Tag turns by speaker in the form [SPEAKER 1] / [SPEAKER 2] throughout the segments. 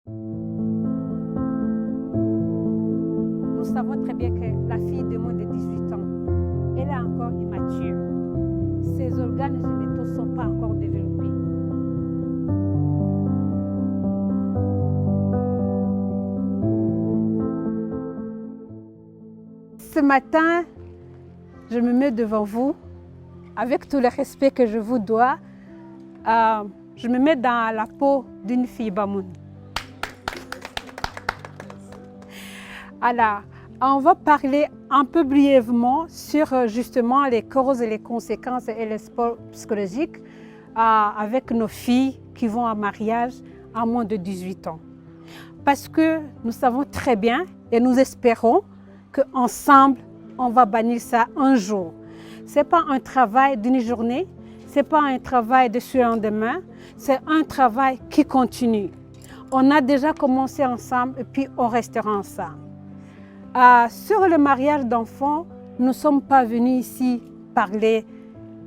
[SPEAKER 1] Nous savons très bien que la fille de moins de 18 ans, elle est encore immature. Ses organes génitaux ne sont pas encore développés. Ce matin, je me mets devant vous avec tout le respect que je vous dois. Je me mets dans la peau d'une fille Bamoun. Alors, on va parler un peu brièvement sur justement les causes et les conséquences et les sports psychologiques avec nos filles qui vont en mariage à moins de 18 ans. Parce que nous savons très bien et nous espérons qu'ensemble, on va bannir ça un jour. Ce n'est pas un travail d'une journée, ce n'est pas un travail de surlendemain, c'est un travail qui continue. On a déjà commencé ensemble et puis on restera ensemble. Sur le mariage d'enfants, nous ne sommes pas venus ici parler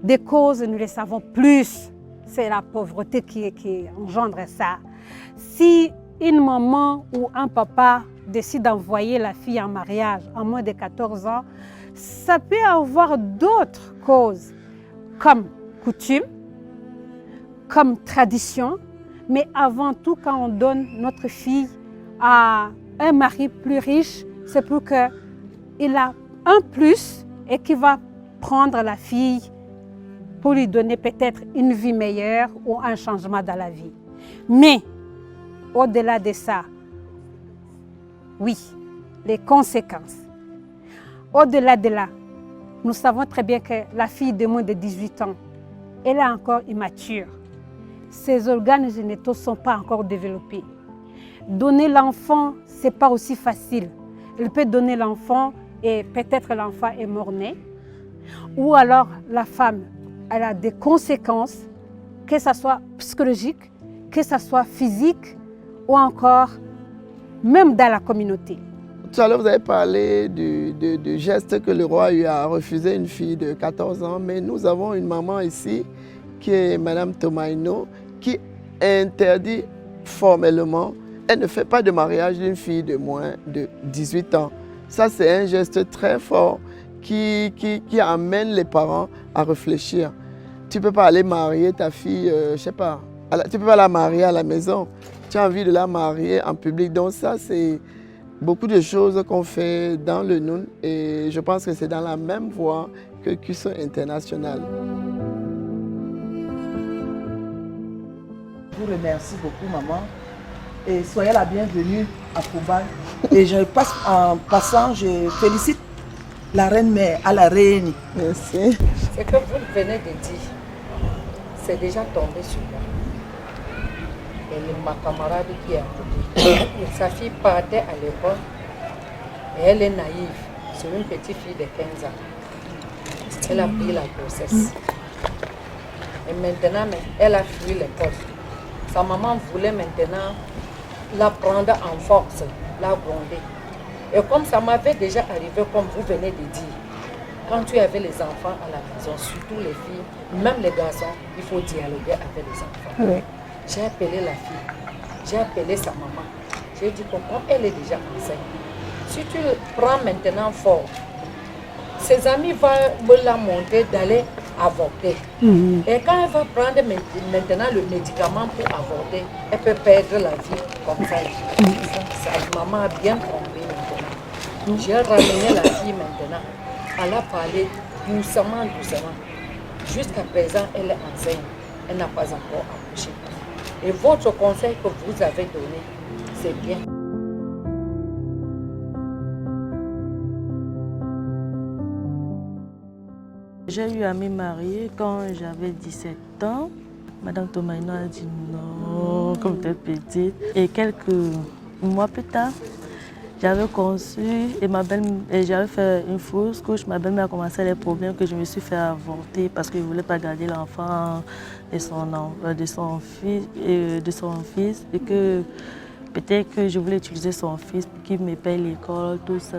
[SPEAKER 1] des causes, nous les savons plus. C'est la pauvreté qui engendre ça. Si une maman ou un papa décide d'envoyer la fille en mariage à moins de 14 ans, ça peut avoir d'autres causes, comme coutume, comme tradition, mais avant tout, quand on donne notre fille à un mari plus riche, c'est pour qu'il a un plus et qu'il va prendre la fille pour lui donner peut-être une vie meilleure ou un changement dans la vie. Mais au-delà de ça, oui, les conséquences. Au-delà de là, nous savons très bien que la fille de moins de 18 ans, elle est encore immature. Ses organes génitaux ne sont pas encore développés. Donner l'enfant, ce n'est pas aussi facile. Elle peut donner l'enfant et peut-être l'enfant est mort-né. Ou alors la femme, elle a des conséquences, que ce soit psychologique, que ce soit physique ou encore même dans la communauté.
[SPEAKER 2] Tout à l'heure, vous avez parlé du geste que le roi a eu à refuser une fille de 14 ans, mais nous avons une maman ici, qui est Madame Tomaino, qui interdit formellement, elle ne fait pas de mariage d'une fille de moins de 18 ans. Ça, c'est un geste très fort qui amène les parents à réfléchir. Tu ne peux pas aller marier ta fille, je ne sais pas, tu ne peux pas la marier à la maison. Tu as envie de la marier en public. Donc ça, c'est beaucoup de choses qu'on fait dans le Noun et je pense que c'est dans la même voie que CUSO International.
[SPEAKER 3] Je vous remercie beaucoup, maman. Et soyez la bienvenue à Fouban. Et en passant, je félicite la reine-mère à la reine.
[SPEAKER 2] Merci.
[SPEAKER 4] Ce que vous venez de dire, c'est déjà tombé sur moi. Et ma camarade qui est à côté. Sa fille partait à l'école et elle est naïve. C'est une petite fille de 15 ans. Elle a pris la grossesse. Et maintenant, elle a fui l'école. Sa maman voulait maintenant la prendre en force, la gronder. Et comme ça m'avait déjà arrivé, comme vous venez de dire, quand tu avais les enfants à la maison, surtout les filles, même les garçons, il faut dialoguer avec les enfants.
[SPEAKER 1] Oui.
[SPEAKER 4] J'ai appelé la fille, j'ai appelé sa maman. J'ai dit que comme elle est déjà enceinte, si tu le prends maintenant fort, ses amis vont la monter d'aller avorter. Et quand elle va prendre maintenant le médicament pour avorter, elle peut perdre la vie comme ça. Sa maman a bien compris maintenant. J'ai ramené la fille maintenant. Elle a parlé doucement, doucement. Jusqu'à présent, elle est enceinte. Elle n'a pas encore accouché. Et votre conseil que vous avez donné, c'est bien.
[SPEAKER 5] J'ai eu à me marier quand j'avais 17 ans. Madame Tomaino a dit non, comme t'es petite. Et quelques mois plus tard, j'avais conçu et j'avais fait une fausse couche. Ma belle-mère a commencé les problèmes que je me suis fait avorter parce que je ne voulais pas garder l'enfant de son fils et que peut-être que je voulais utiliser son fils pour qu'il me paye l'école, tout ça.